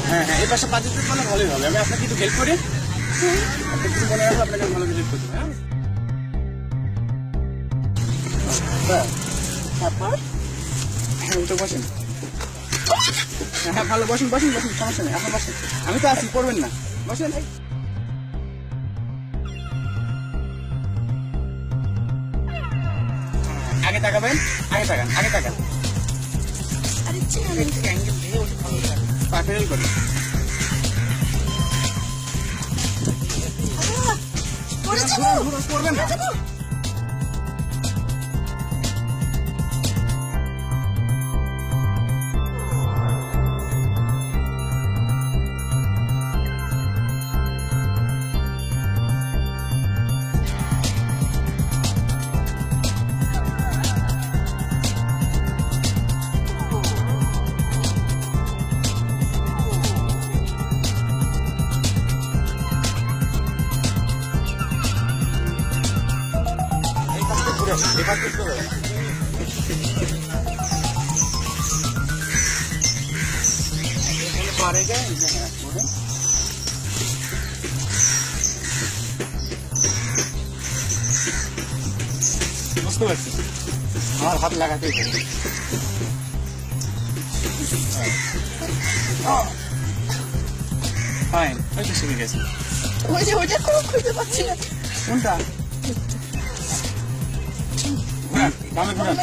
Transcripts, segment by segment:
হ্যাঁ হ্যাঁ, এই পাশে 5 দিতে পারলে ভালোই হবে। আমি আপনাকে একটু হেল্প করি, আপনি কিছু মনে রাখবো, আপনাকে ভালো হেল্প করতে হবে। হ্যাঁ তারপর হ্যাঁ উঠে বসেন। হ্যাঁ ভালো, বসেন বসেন বসেন, সমস্যা নেই, এখন বসেন, আমি তো আছি, পড়বেন না, বসেন। আগে তাকাবেন, আগে তাকান, আগে তাকান। অ্যাঙ্গেল দিয়ে ওঠে ভালো লাগে, পা ফেল করে। পড়বেন না। এবার করতে হবে পারে যায়। বুঝতে পারছি, আমার হাত লাগাতেই হবে। ফাইন, হয়তো শিখে গেছে। ওইটা কোনো খুঁজে পাচ্ছি না। কোনটা? দামে ঘোরান,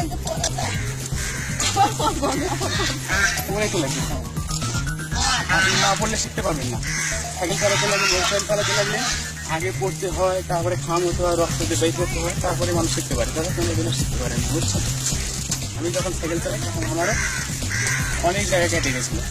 পড়ে চলে গেছে। আপনি না পড়লে শিখতে পারবেন না। সাইকেল চালাতে লাগলে, মোটরসাইকেল চালাতে লাগলে আগে পড়তে হয়, তারপরে খাম হতে হয়, রক্ত দিয়ে বের করতে হয়, তারপরে মানুষ শিখতে পারে। তারা কোনো এগুলো শিখতে পারে না, বুঝছেন? আমি যখন সাইকেল চালাই তখন আমারও অনেক জায়গায় কেটে গেছিলো।